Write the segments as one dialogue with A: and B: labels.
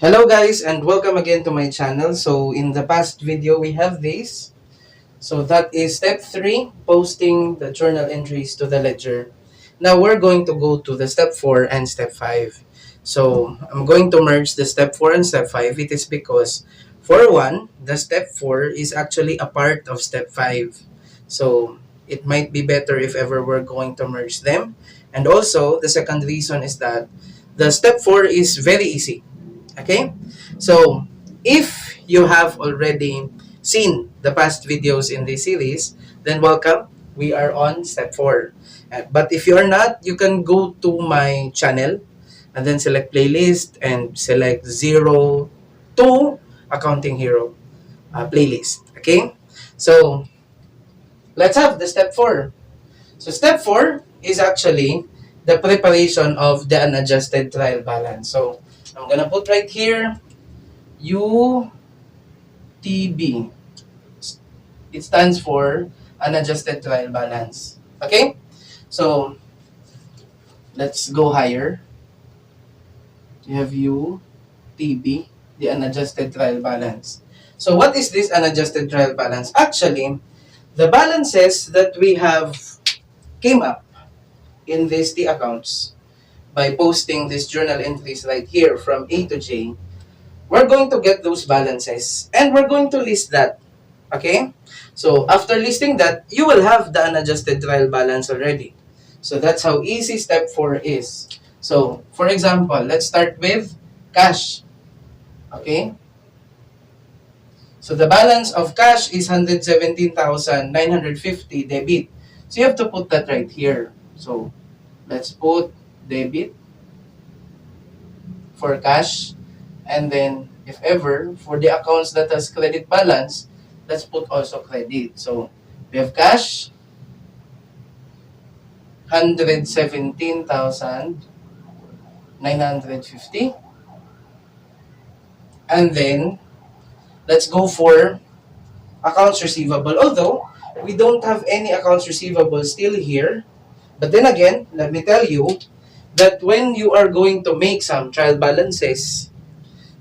A: Hello guys and welcome again to my channel. So in the past video we have this. So that is step 3, posting the journal entries to the ledger. Now we're going to go to the step 4 and step 5. So I'm going to merge the step 4 and step 5. It is because for one, the step 4 is actually a part of step 5. So it might be better if ever we're going to merge them. And also the second reason is that the step 4 is very easy. Okay? So, if you have already seen the past videos in this series, then welcome. We are on step 4. But if you are not, you can go to my channel and then select playlist and select 0 to Accounting Hero playlist. Okay? So, let's have the step 4. So, step 4 is actually the preparation of the unadjusted trial balance. So, I'm gonna put right here UTB. It stands for unadjusted trial balance. Okay? So, let's go higher. You have UTB, the unadjusted trial balance. So, what is this unadjusted trial balance? Actually, the balances that we have came up in these T accounts by posting these journal entries right here from A to J, we're going to get those balances and we're going to list that. Okay? So, after listing that, you will have the unadjusted trial balance already. So, that's how easy step 4 is. So, for example, let's start with cash. Okay? So, the balance of cash is 117,950 debit. So, you have to put that right here. So, let's put debit for cash. And then, if ever, for the accounts that has credit balance, let's put also credit. So, we have cash, 117,950. And then, let's go for accounts receivable. Although, we don't have any accounts receivable still here. But then again, let me tell you that when you are going to make some trial balances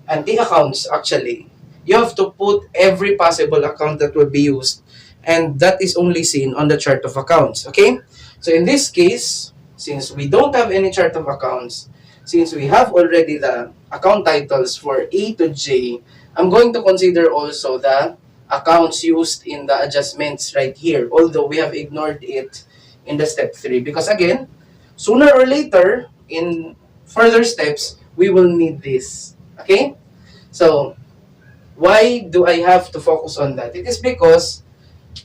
A: and the accounts actually, you have to put every possible account that will be used. And that is only seen on the chart of accounts. Okay? So in this case, since we don't have any chart of accounts, since we have already the account titles for A to J, I'm going to consider also the accounts used in the adjustments right here, although we have ignored it in the step 3. Because again, sooner or later, in further steps, we will need this. Okay? So, why do I have to focus on that? It is because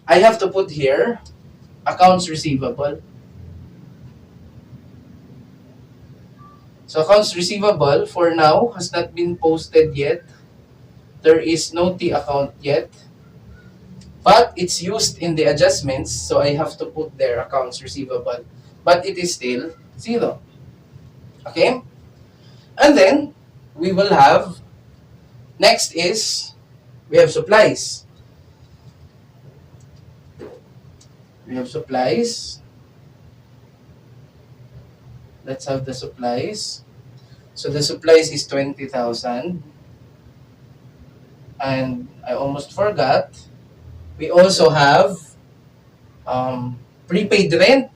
A: I have to put here accounts receivable. So accounts receivable for now has not been posted yet. There is no T account yet. But it's used in the adjustments, so I have to put there accounts receivable. But it is still 0. Okay? And then, we will have, next is, we have supplies. We have supplies. Let's have the supplies. So the supplies is 20,000. And I almost forgot. We also have prepaid rent.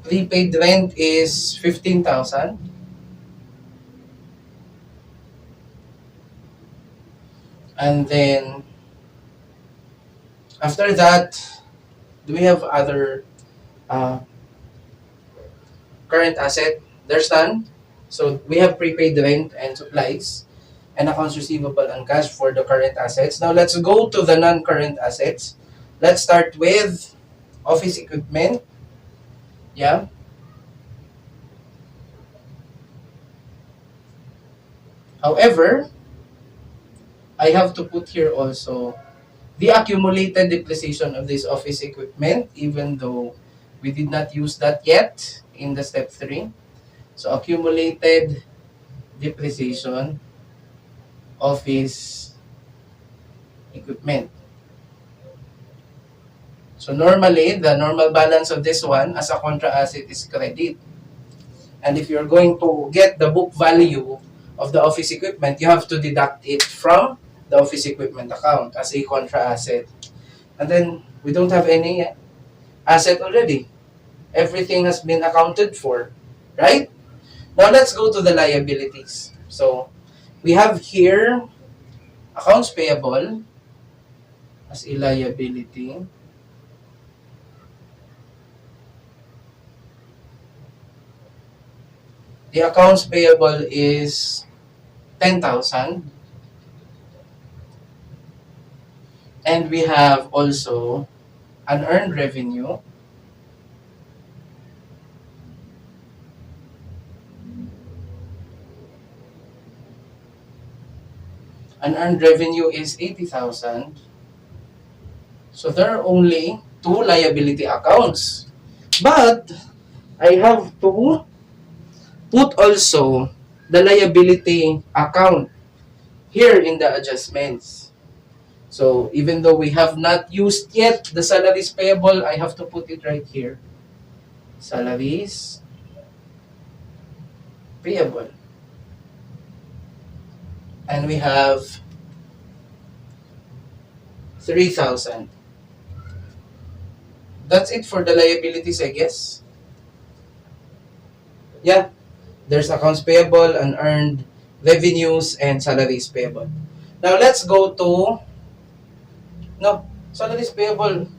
A: Prepaid rent is 15,000. And then after that, do we have other uh, current asset? There's none. So we have prepaid rent and supplies and accounts receivable and cash for the current assets. Now let's go to the non-current assets. Let's start with office equipment. Yeah. However, I have to put here also the accumulated depreciation of this office equipment, even though we did not use that yet in the step 3. So accumulated depreciation office equipment. So normally, the normal balance of this one as a contra asset is credit. And if you're going to get the book value of the office equipment, you have to deduct it from the office equipment account as a contra asset. And then we don't have any asset already. Everything has been accounted for, right? Now let's go to the liabilities. So we have here accounts payable as a liability. The accounts payable is 10,000. And we have also unearned revenue. Unearned revenue is 80,000. So there are only two liability accounts. But I have to put also the liability account here in the adjustments. So even though we have not used yet the salaries payable, I have to put it right here. Salaries payable. And we have 3,000. That's it for the liabilities, I guess. Yeah, there's accounts payable, unearned revenues, and salaries payable. Now let's go to, no, salaries payable.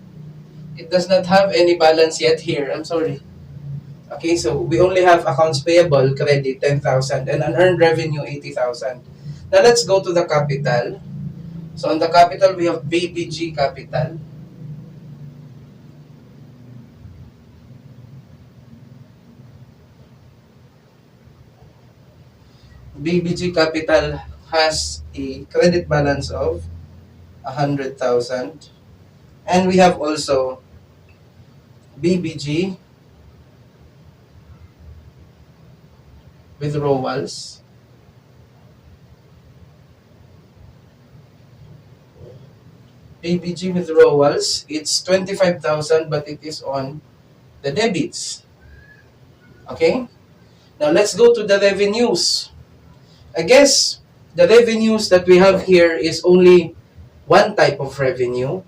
A: It does not have any balance yet here. I'm sorry. Okay, so we only have accounts payable, credit, 10,000, and unearned revenue, 80,000. Now let's go to the capital. So on the capital, we have BBG capital. BBG capital has a credit balance of 100,000. And we have also BBG withdrawals. BBG withdrawals, it's 25,000 but it is on the debits. Okay? Now let's go to the revenues. I guess the revenues that we have here is only one type of revenue,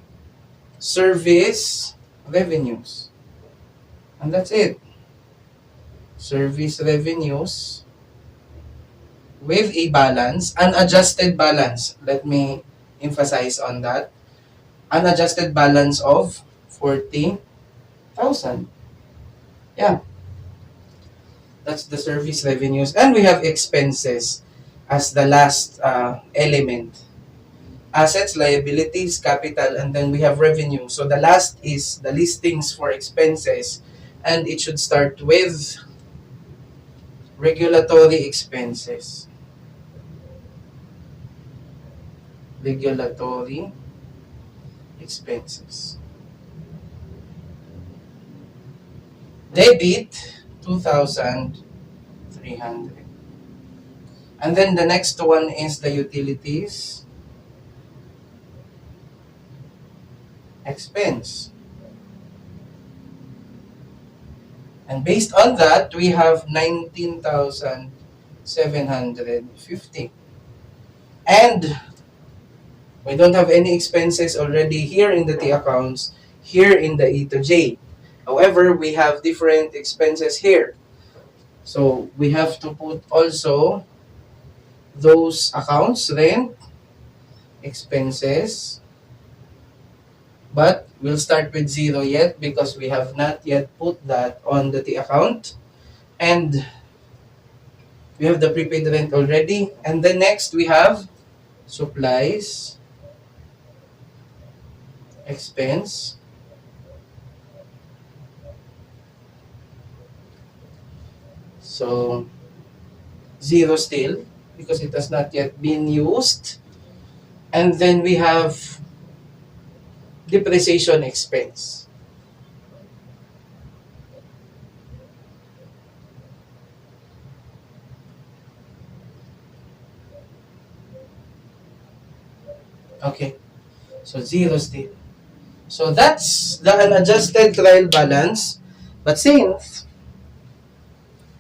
A: service revenues. And that's it. Service revenues with a balance, unadjusted balance. Let me emphasize on that. Unadjusted balance of 40,000. Yeah, that's the service revenues. And we have expenses as the last element. Assets, liabilities, capital, and then we have revenue. So the last is the listings for expenses. And it should start with regulatory expenses. Regulatory expenses. Debit, 2,300. And then the next one is the utilities expense. And based on that, we have 19,750. And we don't have any expenses already here in the T accounts, here in the E to J. However, we have different expenses here. So we have to put also those accounts, rent, expenses. But we'll start with zero yet because we have not yet put that on the T account. And we have the prepaid rent already. And then next we have supplies, expense. So zero still because it has not yet been used. And then we have depreciation expense. Okay, so zero still. So that's the unadjusted trial balance. But since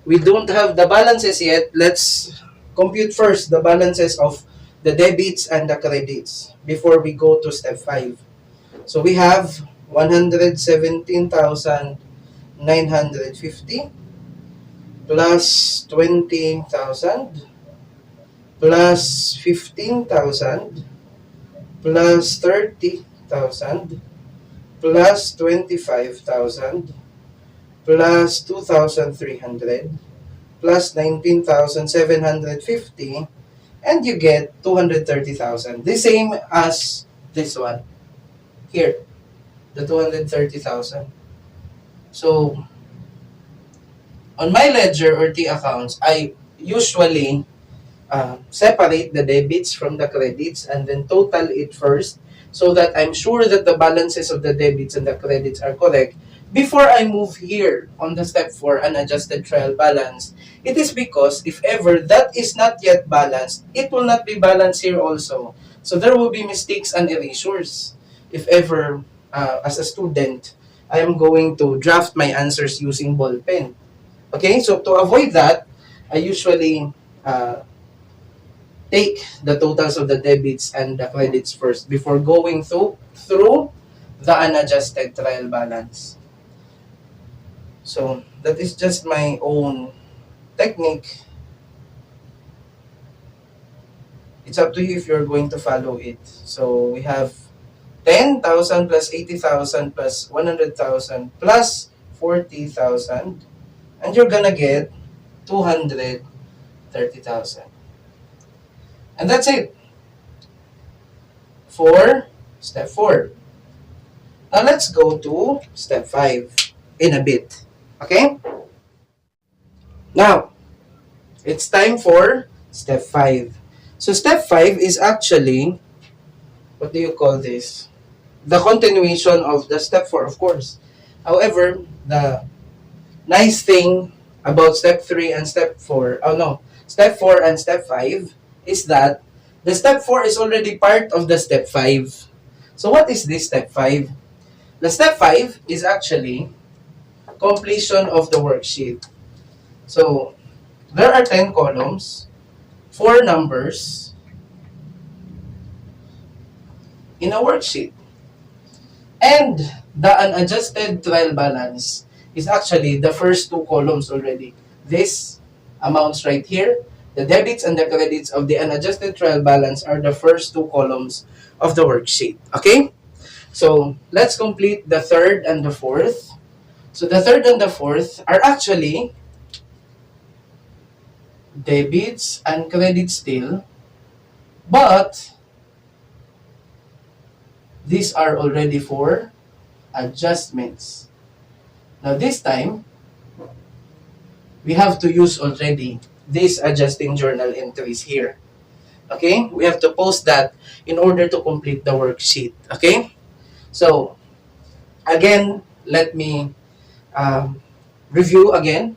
A: we don't have the balances yet, let's compute first the balances of the debits and the credits before we go to step 5. So we have 117,950 plus 20,000 plus 15,000 plus 30,000 plus 25,000 plus 2,300 plus 19,750, and you get 230,000. The same as this one here, the 230,000. So on my ledger or T accounts, I usually separate the debits from the credits and then total it first so that I'm sure that the balances of the debits and the credits are correct before I move here on the step 4, unadjusted trial balance. It is because if ever that is not yet balanced, it will not be balanced here also. So there will be mistakes and erasures. If ever, as a student, I am going to draft my answers using ball pen. Okay, so to avoid that, I usually take the totals of the debits and the credits first before going through the unadjusted trial balance. So that is just my own technique. It's up to you if you're going to follow it. So we have 10,000 plus 80,000 plus 100,000 plus 40,000, and you're gonna get 230,000. And that's it for step 4. Now let's go to step 5 in a bit. Okay? Now, it's time for step 5. So step 5 is actually, what do you call this? The continuation of the step 4, of course. However, the nice thing about step 3 and step 4, step 4 and step 5 is that the step 4 is already part of the step 5. So what is this step 5? The step 5 is actually completion of the worksheet. So there are 10 columns, 4 numbers in a worksheet. And the unadjusted trial balance is actually the first 2 columns already. This amounts right here. The debits and the credits of the unadjusted trial balance are the first 2 columns of the worksheet. Okay? So let's complete the third and the fourth. So the third and the fourth are actually debits and credits still, but these are already for adjustments. Now this time, we have to use already these adjusting journal entries here. Okay? We have to post that in order to complete the worksheet. Okay? So, again, let me review again.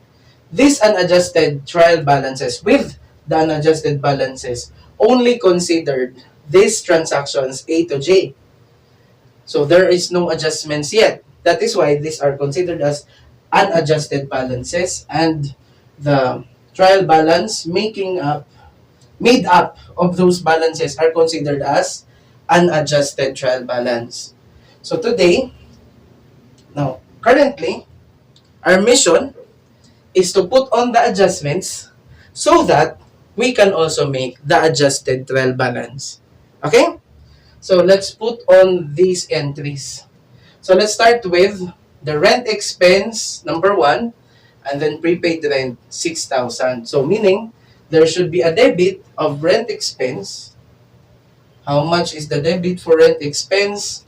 A: These unadjusted trial balances with the unadjusted balances only considered these transactions A to J. So there is no adjustments yet. That is why these are considered as unadjusted balances, and the trial balance made up of those balances are considered as unadjusted trial balance. So today, now currently, our mission is to put on the adjustments so that we can also make the adjusted trial balance. Okay? So let's put on these entries. So let's start with the rent expense, number 1, and then prepaid rent, 6,000. So meaning, there should be a debit of rent expense. How much is the debit for rent expense?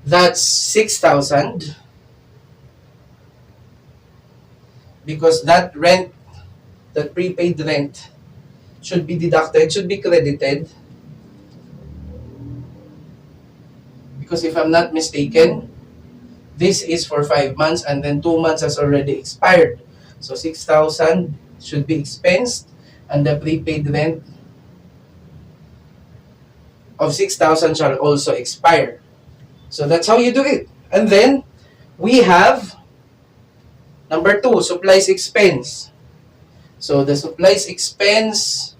A: That's 6,000. Because that rent, that prepaid rent, should be deducted, should be credited. Because if I'm not mistaken, this is for 5 months and then 2 months has already expired. So 6,000 should be expensed, and the prepaid rent of 6,000 shall also expire. So that's how you do it. And then we have number 2, supplies expense. So the supplies expense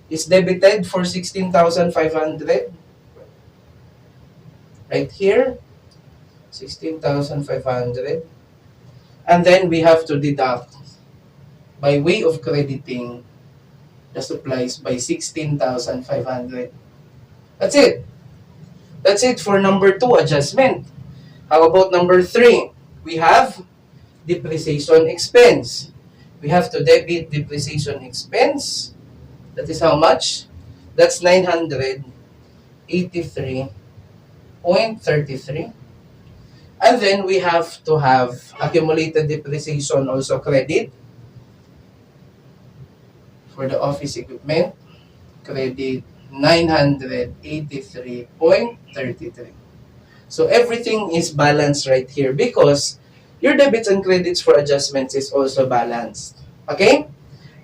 A: is debited for 16,500 right here, 16,500. And then we have to deduct by way of crediting the supplies by 16,500. That's it. That's it for number 2 adjustment. How about number 3? We have depreciation expense. We have to debit depreciation expense. That is how much? That's 983.33. And then we have to have accumulated depreciation also credit for the office equipment. Credit 983.33. So everything is balanced right here because your debits and credits for adjustments is also balanced. Okay?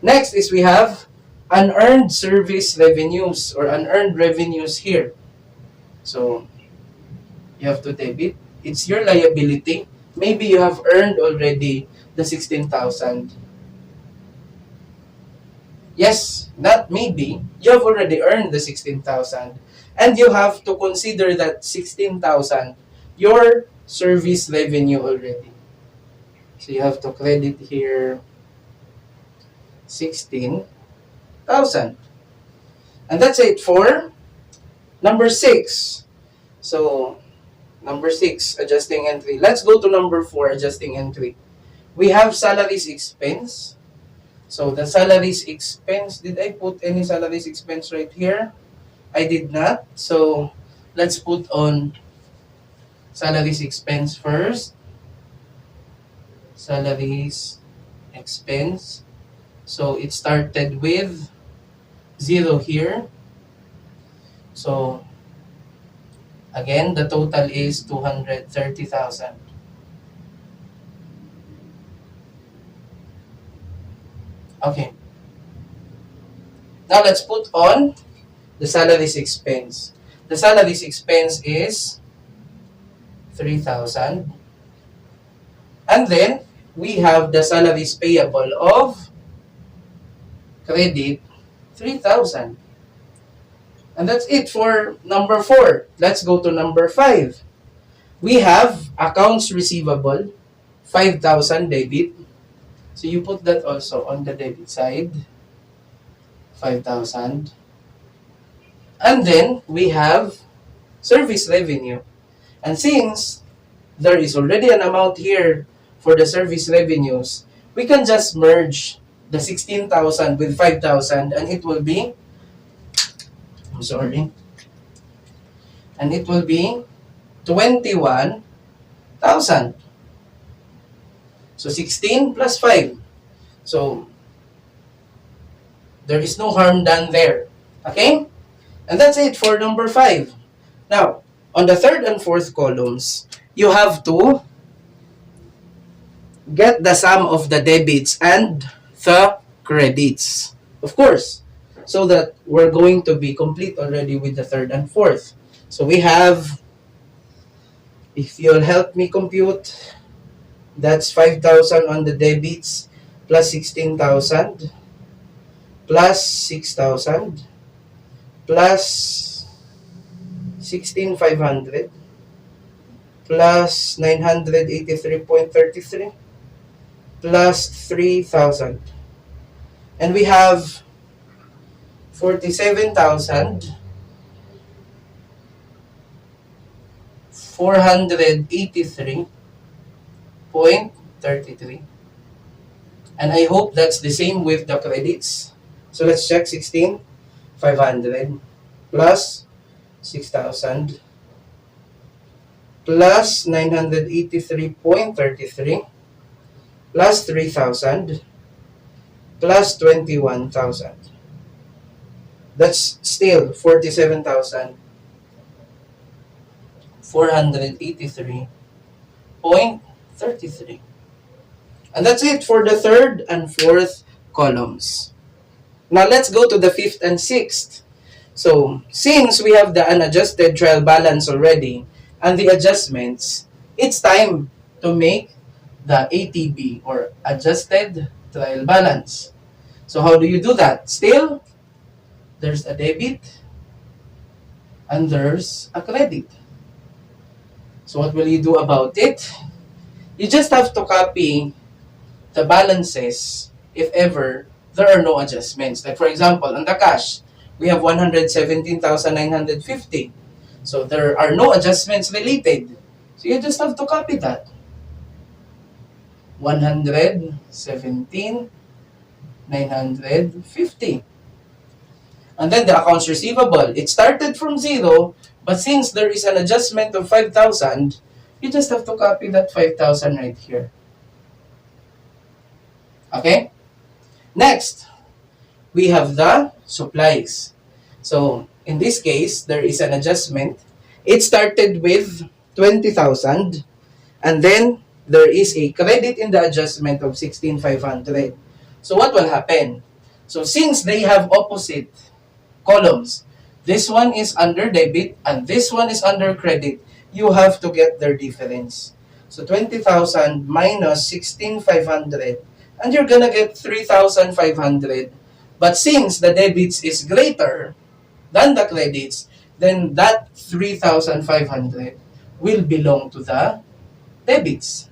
A: Next is we have unearned service revenues or unearned revenues here. So you have to debit. It's your liability. Maybe you have earned already the 16,000. Yes, not maybe. You have already earned the 16,000. And you have to consider that 16,000 your service revenue already. So you have to credit here 16,000. And that's it for number 6. So number 6, adjusting entry. Let's go to number 4, adjusting entry. We have salaries expense. So the salaries expense, did I put any salaries expense right here? I did not. So let's put on salaries expense first. Salaries expense. So it started with 0 here. So again, the total is 230,000. Okay. Now let's put on the salaries expense. The salaries expense is 3,000. And then we have the salaries payable of credit 3,000. And that's it for number 4. Let's go to number 5. We have accounts receivable, 5,000 debit. So you put that also on the debit side, 5,000. And then we have service revenue. And since there is already an amount here for the service revenues, we can just merge the 16,000 with 5,000 and it will be, and it will be 21,000. So 16 plus 5. So there is no harm done there. Okay? And that's it for number 5. Now, on the 3rd and 4th columns, you have to get the sum of the debits and the credits. Of course, so that we're going to be complete already with the 3rd and 4th. So we have, if you'll help me compute, that's 5,000 on the debits plus 16,000 plus 6,000 plus 16,500 plus 983.33 plus 3,000. And we have 47,483.33. And I hope that's the same with the credits. So let's check 16,500 plus 6,000 plus 983.33 plus 3,000 plus 21,000. That's still 47,483.33. And that's it for the 3rd and 4th columns. Now let's go to the 5th and 6th. So since we have the unadjusted trial balance already, and the adjustments, it's time to make the ATB or adjusted trial balance. So how do you do that? Still, there's a debit and there's a credit. So what will you do about it? You just have to copy the balances if ever there are no adjustments. Like for example, on the cash, we have 117,950. So there are no adjustments related. So you just have to copy that. 117,950. And then the accounts receivable, it started from zero, but since there is an adjustment of 5,000, you just have to copy that 5,000 right here. Okay? Next, we have the supplies. So, in this case, there is an adjustment. It started with 20,000, and then there is a credit in the adjustment of 16,500. So, what will happen? So, since they have opposite columns, this one is under debit and this one is under credit, you have to get their difference. So, 20,000 minus 16,500, and you're gonna get 3,500. But since the debits is greater than the credits, then that 3,500 will belong to the debits.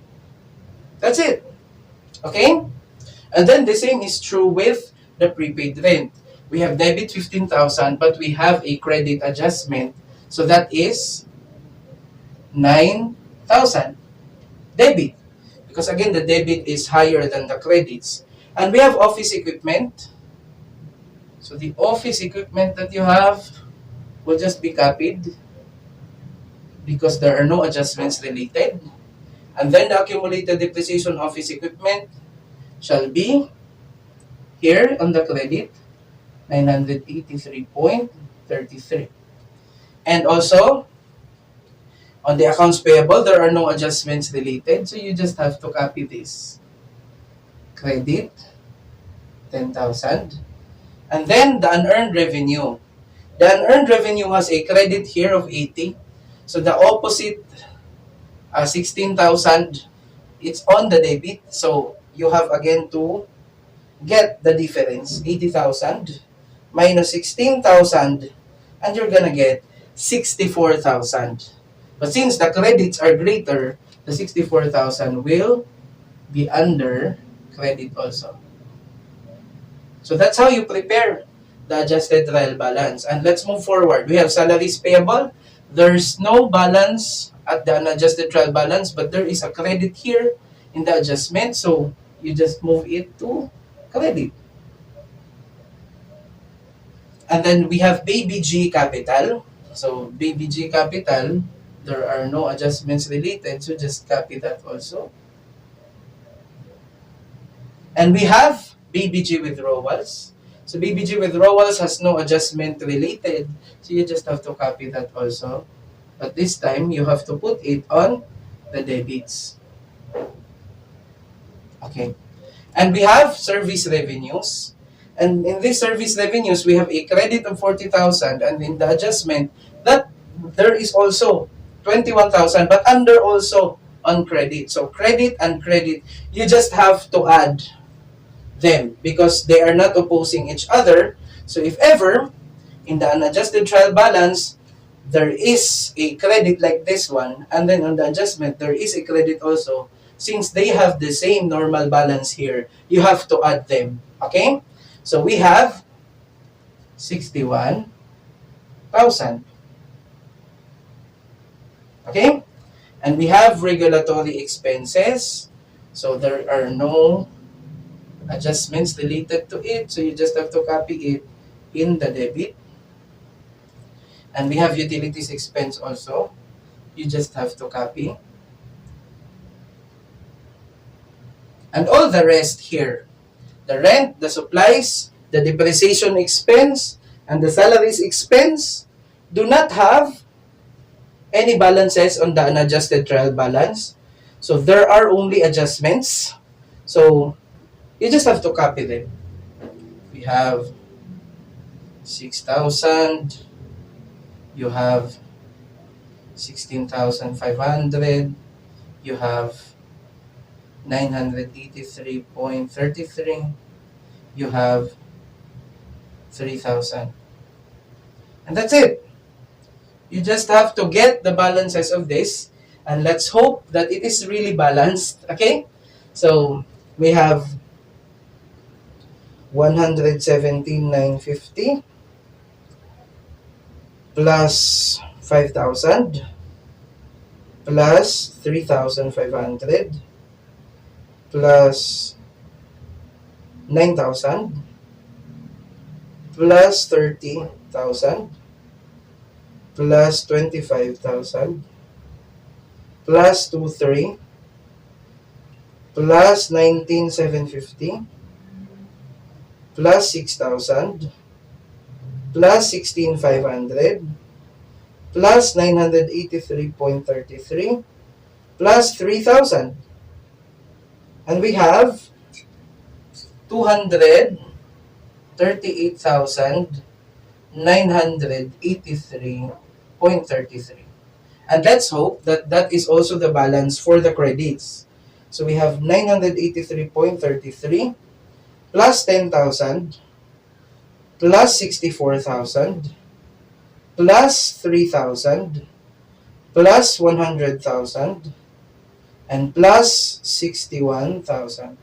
A: That's it. Okay? And then the same is true with the prepaid rent. We have debit 15,000, but we have a credit adjustment. So that is 9,000 debit. Because again, the debit is higher than the credits. And we have office equipment. So the office equipment that you have will just be copied because there are no adjustments related. And then the accumulated depreciation office equipment shall be here on the credit, 983.33. And also, on the accounts payable, there are no adjustments related. So you just have to copy this. Credit, 10,000. And then the unearned revenue. The unearned revenue has a credit here of 80. So the opposite, 16,000, it's on the debit. So you have again to get the difference, 80,000 minus 16,000, and you're gonna get 64,000. But since the credits are greater, the 64,000 will be under credit also. So that's how you prepare the adjusted trial balance. And let's move forward. We have salaries payable. There's no balance at the unadjusted trial balance, but there is a credit here in the adjustment. So you just move it to credit. And then we have baby G capital. So baby G capital, there are no adjustments related, so just copy that also. And we have baby G withdrawals. So baby G withdrawals has no adjustment related, so you just have to copy that also. But this time, you have to put it on the debits. Okay. And we have service revenues. And in these service revenues, we have a credit of 40,000, and in the adjustment, that there is also 21,000, but under also on credit. So credit and credit, you just have to add them because they are not opposing each other. So if ever, in the unadjusted trial balance, there is a credit like this one, and then on the adjustment, there is a credit also. Since they have the same normal balance here, you have to add them. Okay? So we have 61,000. Okay? And we have regulatory expenses. So there are no adjustments related to it. So you just have to copy it in the debit. And we have utilities expense also. You just have to copy. And all the rest here. The rent, the supplies, the depreciation expense, and the salaries expense do not have any balances on the unadjusted trial balance. So there are only adjustments. So you just have to copy them. We have 6,000. You have 16,500. You have 983.33. You have 3,000. And that's it. You just have to get the balances of this. And let's hope that it is really balanced. Okay? So, we have 117,950 plus 5,000 plus 3,500 plus 9,000 plus 30,000 plus 25,000 plus 23 plus 19,750 plus 6,000 plus 16,500 plus 983.33 plus 3,000. And we have 238,983.33. And let's hope that that is also the balance for the credits. So we have 983.33 plus 10,000 plus 64,000 plus 3,000 plus 100,000 and plus 61,000.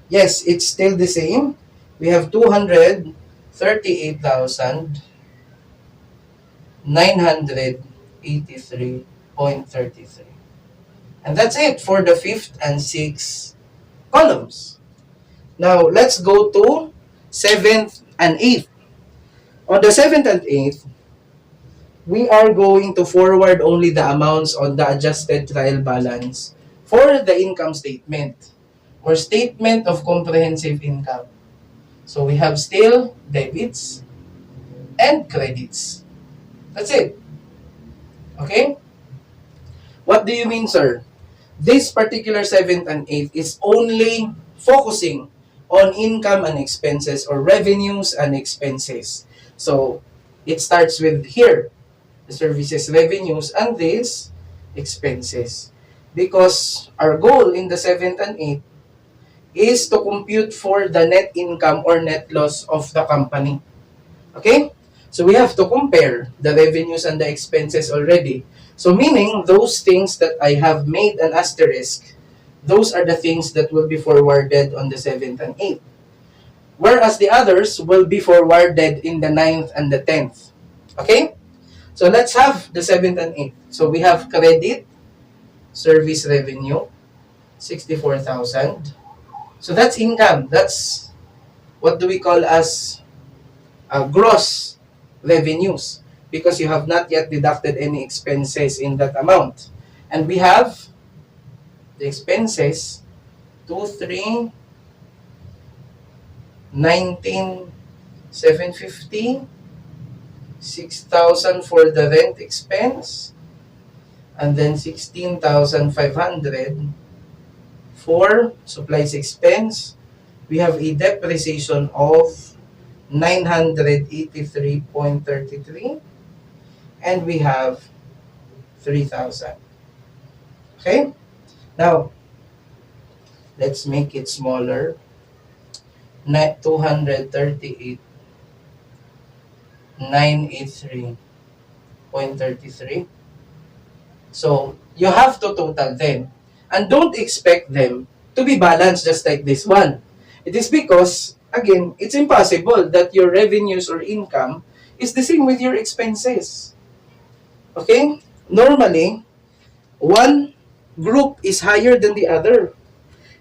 A: Yes, it's still the same. We have 238,983.33. And that's it for the fifth and sixth columns. Now, let's go to seventh and eighth. On the seventh and eighth, we are going to forward only the amounts on the adjusted trial balance for the income statement or statement of comprehensive income. So we have still debits and credits. That's it. Okay? What do you mean, sir? This particular 7th and 8th is only focusing on income and expenses or revenues and expenses. So, it starts with here, the services revenues and this expenses. Because our goal in the 7th and 8th is to compute for the net income or net loss of the company. Okay? So we have to compare the revenues and the expenses already. So meaning, those things that I have made an asterisk, those are the things that will be forwarded on the 7th and 8th. Whereas the others will be forwarded in the 9th and the 10th. Okay? So let's have the 7th and 8th. So we have credit, service revenue, 64,000. So that's income. That's what do we call as gross revenues because you have not yet deducted any expenses in that amount. And we have the expenses 2, 3, 19,750, 6,000 for the rent expense, and then 16,500 for supplies expense. We have a depreciation of 983.33 and we have 3,000. Okay? Now, let's make it smaller. 238,983.33. So, you have to total them. And don't expect them to be balanced just like this one. It is because, again, it's impossible that your revenues or income is the same with your expenses. Okay? Normally, one group is higher than the other.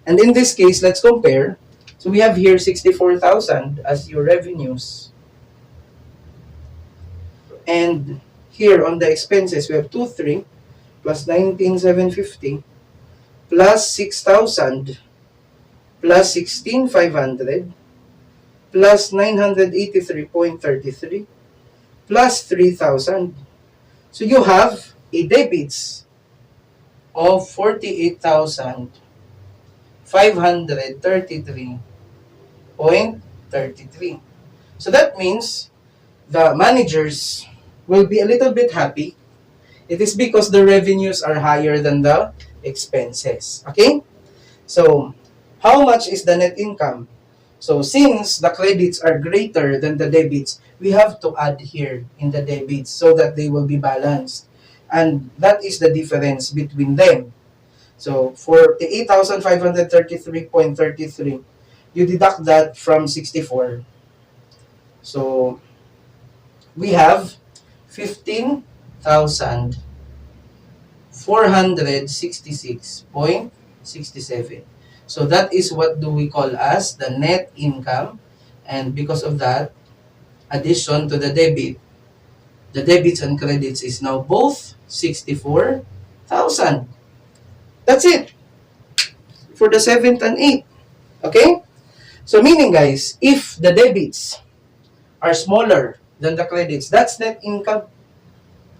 A: And in this case, let's compare. So we have here 64,000 as your revenues. And here on the expenses, we have 2,3 plus 19,750 plus 6,000 plus 16,500 plus 983.33 plus 3,000. So you have a debits of 48,533.33. So that means the managers will be a little bit happy. It is because the revenues are higher than the expenses. Okay? So, how much is the net income? So, since the credits are greater than the debits, we have to add here in the debits so that they will be balanced. And that is the difference between them. So, for the 8,533.33, you deduct that from 64. So, we have 15,466.67. So that is what do we call as the net income. And because of that, addition to the debits and credits is now both 64,000. That's it for the 7th and 8th. Okay? So meaning guys, if the debits are smaller than the credits, that's net income.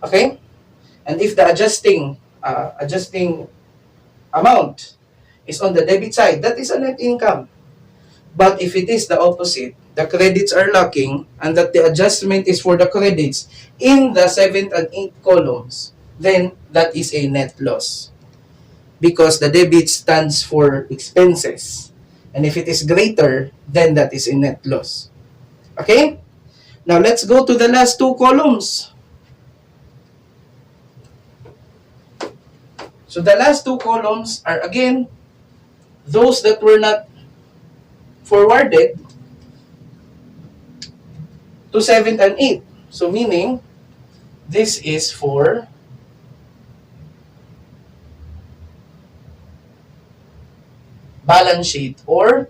A: Okay? And if the adjusting amount is on the debit side, that is a net income. But if it is the opposite, the credits are lacking and that the adjustment is for the credits in the 7th and 8th columns, then that is a net loss. Because the debit stands for expenses. And if it is greater, then that is a net loss. Okay? Now let's go to the last two columns. So the last two columns are again those that were not forwarded to 7th and 8th. So meaning, this is for balance sheet or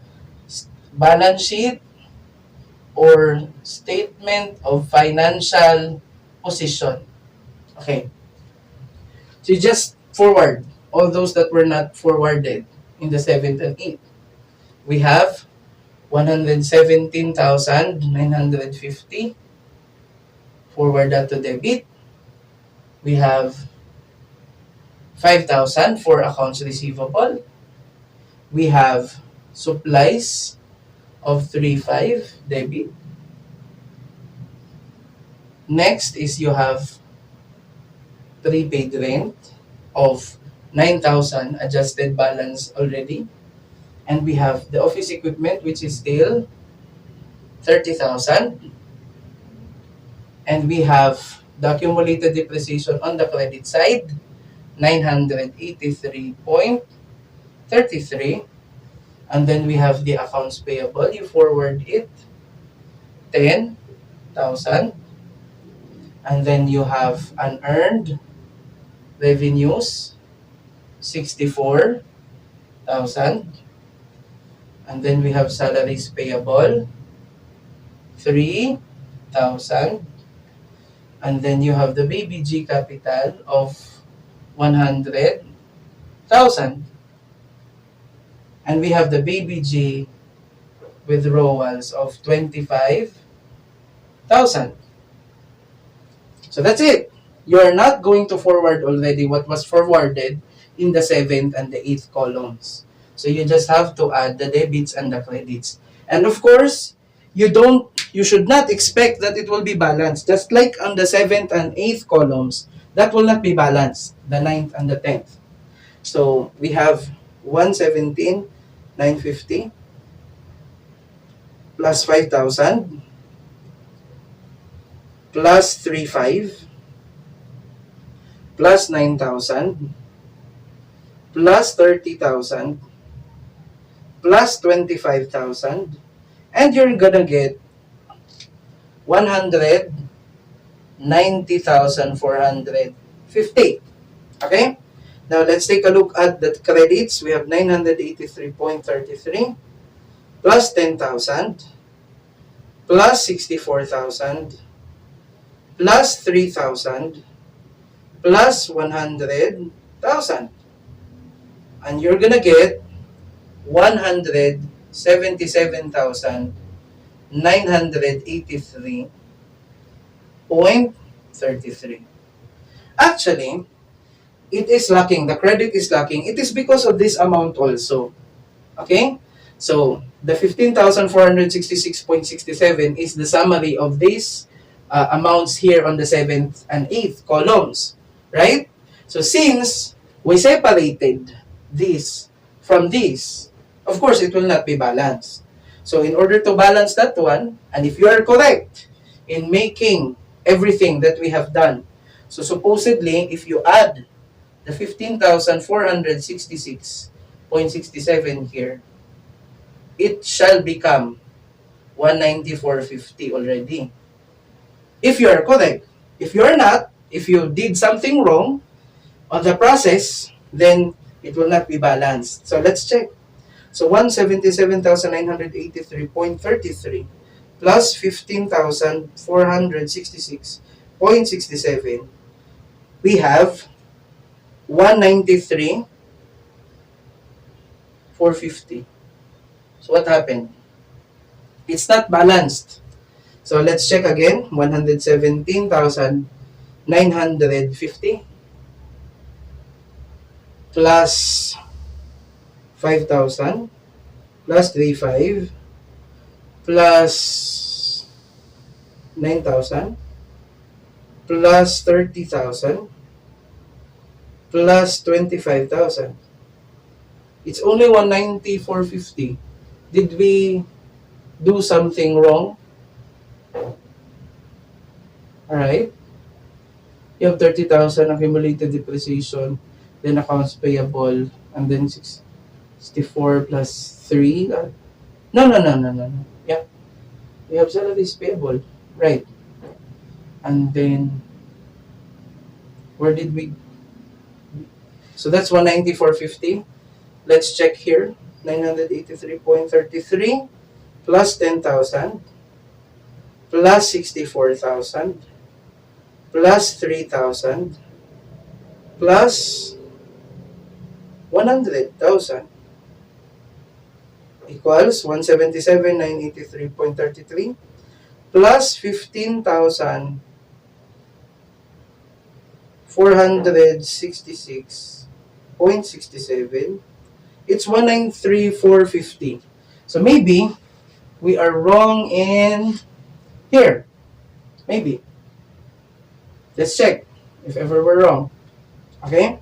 A: statement of financial position. Okay. So you just forward all those that were not forwarded in the 7th and 8th. We have 117,950. Forward that to debit. We have 5,000 for accounts receivable. We have supplies of 3,500 debit. Next is you have prepaid rent of 9,000 adjusted balance already. And we have the office equipment which is still 30,000. And we have the accumulated depreciation on the credit side, 983.33. And then we have the accounts payable. You forward it, 10,000. And then you have unearned revenues, 64,000. And then we have salaries payable, 3,000. And then you have the BBG capital of 100,000. And we have the BBG withdrawals of 25,000. So that's it. You are not going to forward already what was forwarded in the 7th and the 8th columns. So you just have to add the debits and the credits. And of course, you should not expect that it will be balanced. Just like on the 7th and 8th columns, that will not be balanced, the 9th and the 10th. So we have 117,950 plus 5,000 plus 3,500 plus 9,000 plus 30,000 plus 25,000, and you're gonna get 190,450. Okay? Now let's take a look at the credits. We have 983.33 plus 10,000 plus 64,000 plus 3,000 plus 100,000. And you're gonna get 177,983.33. Actually, it is lacking. The credit is lacking. It is because of this amount also. Okay? So, the 15,466.67 is the summary of this amounts here on the 7th and 8th columns, right? So since we separated this from this, of course, it will not be balanced. So in order to balance that one, and if you are correct in making everything that we have done, so supposedly, if you add the 15,466.67 here, it shall become 194.50 already. If you are correct. If you are not, if you did something wrong on the process, then it will not be balanced. So let's check. So 177,983.33 plus 15,466.67. We have 193,450. So what happened? It's not balanced. So let's check again. 117,950 plus 5,000 plus 35 plus 9,000 plus 30,000 plus 25,000. It's only 194.50. Did we do something wrong? Alright. You have 30,000 accumulated depreciation, then accounts payable, and then 64 plus 3. No, no, no, no, no, no. Yeah. We have salaries payable. Right. And then, where did we? So that's 194.50. Let's check here. 983.33 plus 10,000 plus 64,000 plus 3,000 plus 100,000 equals 177,983.33 plus 15,466.67. It's 193,450. So maybe we are wrong in here. Maybe. Let's check if ever we're wrong. Okay?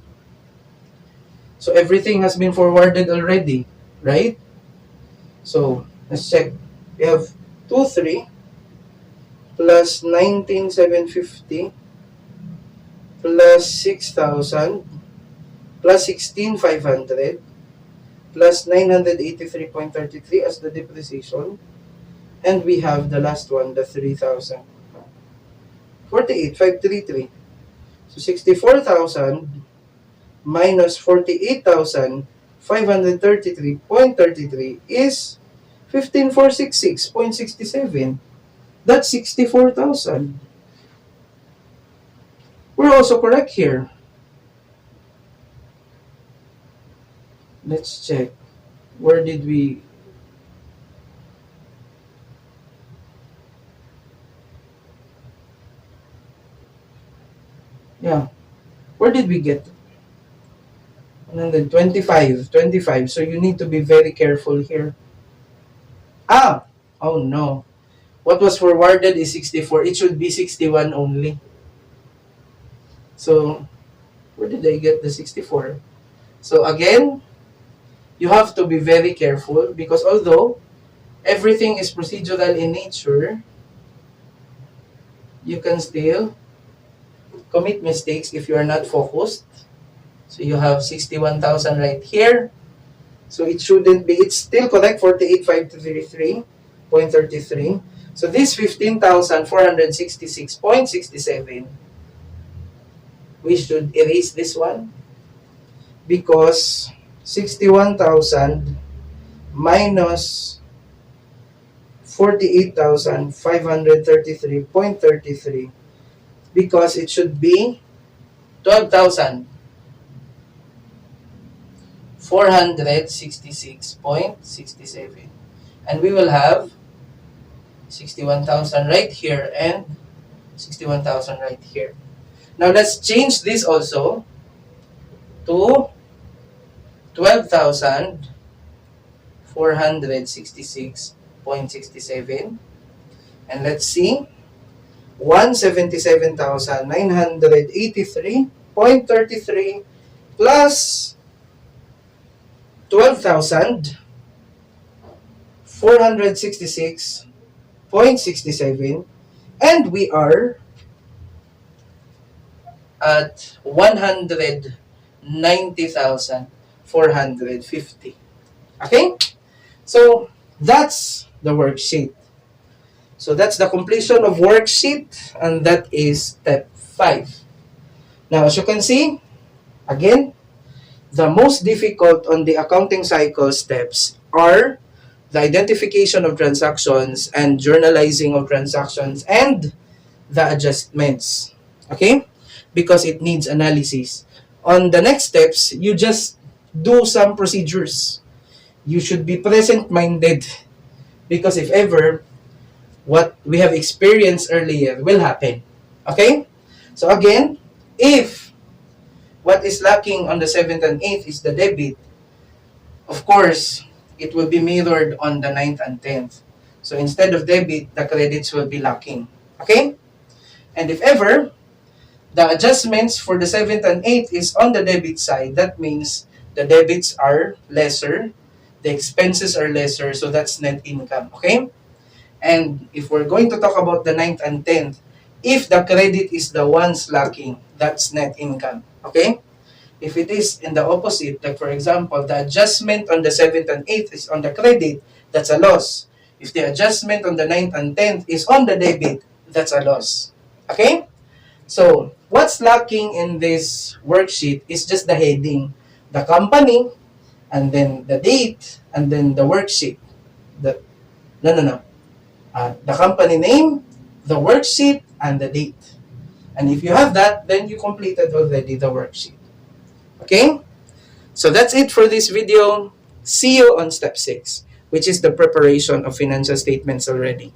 A: So everything has been forwarded already, right? So let's check. We have 23 plus 19,750 plus 6,000 plus 16,500 plus 983.33 as the depreciation. And we have the last one, the 3,000. 48,533. So 64,000 minus 48,533.33 is 15,466.67. That's 64,000. We're also correct here. Let's check. Where did we? Yeah. Where did we get? 125. So you need to be very careful here. Ah! Oh no. What was forwarded is 64. It should be 61 only. So, where did I get the 64? So again, you have to be very careful because although everything is procedural in nature, you can still commit mistakes if you are not focused. So you have 61,000 right here. So it shouldn't be, it's still correct, 48,533.33. So this 15,466.67, we should erase this one because 61,000 minus 48,533.33 because it should be 12,466.67. And we will have 61,000 right here and 61,000 right here. Now let's change this also to 12,466.67. And let's see. 177,983.33 plus 12,466.67, and we are at 190,450. Okay? So that's the worksheet. So that's the completion of worksheet, and that is step 5. Now, as you can see, again, the most difficult on the accounting cycle steps are the identification of transactions and journalizing of transactions and the adjustments. Okay? Because it needs analysis. On the next steps, you just do some procedures. You should be present-minded because if ever what we have experienced earlier will happen. Okay? So again, if what is lacking on the 7th and 8th is the debit, of course, it will be mirrored on the 9th and 10th. So instead of debit, the credits will be lacking. Okay? And if ever the adjustments for the 7th and 8th is on the debit side, that means the debits are lesser, the expenses are lesser, so that's net income. Okay? And if we're going to talk about the 9th and 10th, if the credit is the ones lacking, that's net income. Okay? If it is in the opposite, like for example, the adjustment on the 7th and 8th is on the credit, that's a loss. If the adjustment on the 9th and 10th is on the debit, that's a loss. Okay? So, what's lacking in this worksheet is just the heading, the company, and then the date, and then the worksheet. The, no. The company name, the worksheet, and the date. And if you have that, then you completed already the worksheet. Okay? So that's it for this video. See you on step 6, which is the preparation of financial statements already.